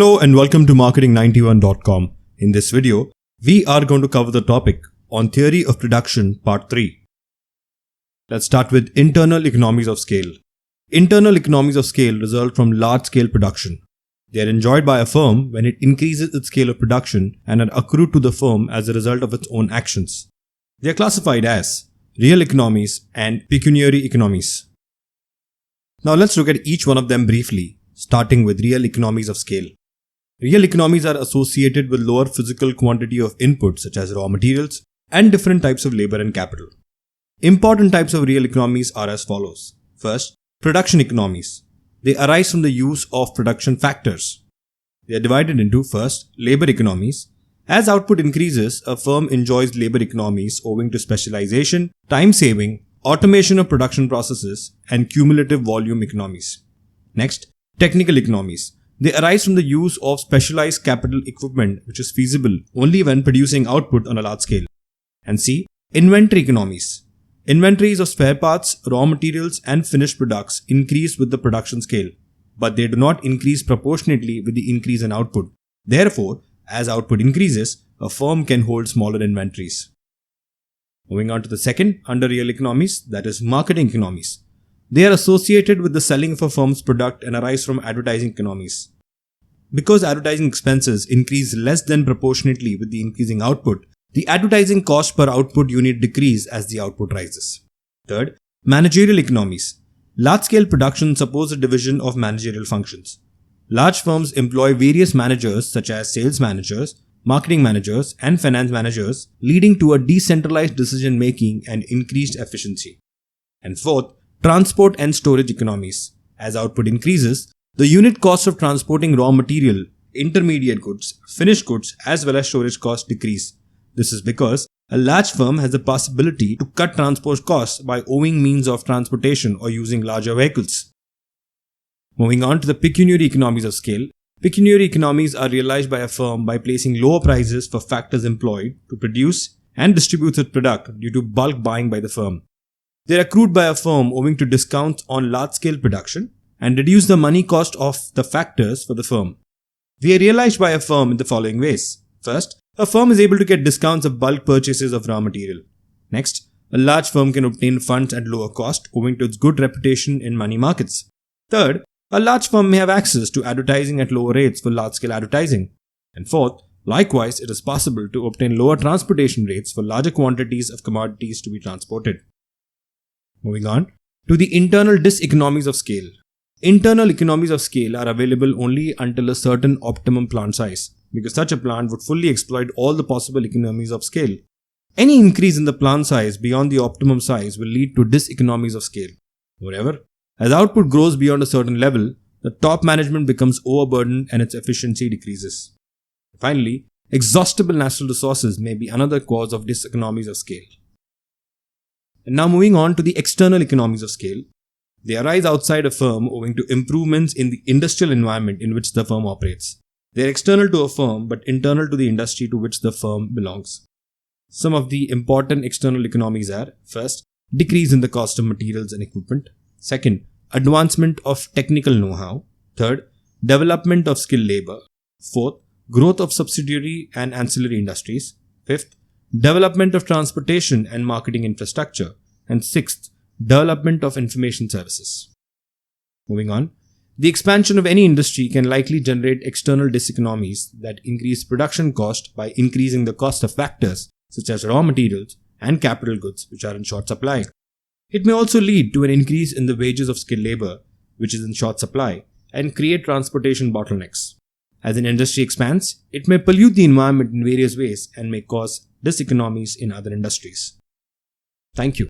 Hello and welcome to marketing91.com. In this video, we are going to cover the topic on theory of production part 3. Let's start with internal economies of scale. Internal economies of scale result from large-scale production. They are enjoyed by a firm when it increases its scale of production and are accrued to the firm as a result of its own actions. They are classified as real economies and pecuniary economies. Now let's look at each one of them briefly, starting with real economies of scale. Real economies are associated with lower physical quantity of inputs such as raw materials and different types of labor and capital. Important types of real economies are as follows. First, production economies. They arise from the use of production factors. They are divided into first, labor economies. As output increases, a firm enjoys labor economies owing to specialization, time saving, automation of production processes, and cumulative volume economies. Next, technical economies. They arise from the use of specialized capital equipment which is feasible only when producing output on a large scale. And C. Inventory economies. Inventories of spare parts, raw materials and finished products increase with the production scale, but they do not increase proportionately with the increase in output. Therefore, as output increases, a firm can hold smaller inventories. Moving on to the second under real economies, that is marketing economies. They are associated with the selling of a firm's product and arise from advertising economies. Because advertising expenses increase less than proportionately with the increasing output, the advertising cost per output unit decrease as the output rises. Third, managerial economies. Large-scale production supposes a division of managerial functions. Large firms employ various managers such as sales managers, marketing managers, and finance managers, leading to a decentralized decision-making and increased efficiency. And fourth, transport and storage economies. As output increases, the unit cost of transporting raw material, intermediate goods, finished goods as well as storage costs decrease. This is because a large firm has the possibility to cut transport costs by owning means of transportation or using larger vehicles. Moving on to the pecuniary economies of scale. Pecuniary economies are realized by a firm by placing lower prices for factors employed to produce and distribute its product due to bulk buying by the firm. They are accrued by a firm owing to discounts on large-scale production and reduce the money cost of the factors for the firm. They are realized by a firm in the following ways. First, a firm is able to get discounts of bulk purchases of raw material. Next, a large firm can obtain funds at lower cost owing to its good reputation in money markets. Third, a large firm may have access to advertising at lower rates for large-scale advertising. And fourth, likewise, it is possible to obtain lower transportation rates for larger quantities of commodities to be transported. Moving on to the internal diseconomies of scale. Internal economies of scale are available only until a certain optimum plant size, because such a plant would fully exploit all the possible economies of scale. Any increase in the plant size beyond the optimum size will lead to diseconomies of scale. Moreover, as output grows beyond a certain level, the top management becomes overburdened and its efficiency decreases. Finally, exhaustible natural resources may be another cause of diseconomies of scale. And now moving on to the external economies of scale. They arise outside a firm owing to improvements in the industrial environment in which the firm operates. They are external to a firm but internal to the industry to which the firm belongs. Some of the important external economies are: first, decrease in the cost of materials and equipment. Second, advancement of technical know-how. Third, development of skilled labor. Fourth, growth of subsidiary and ancillary industries. Fifth, development of transportation and marketing infrastructure. And sixth, development of information services. Moving on, the expansion of any industry can likely generate external diseconomies that increase production cost by increasing the cost of factors such as raw materials and capital goods which are in short supply. It may also lead to an increase in the wages of skilled labor which is in short supply and create transportation bottlenecks. As an industry expands, it may pollute the environment in various ways and may cause diseconomies in other industries. Thank you.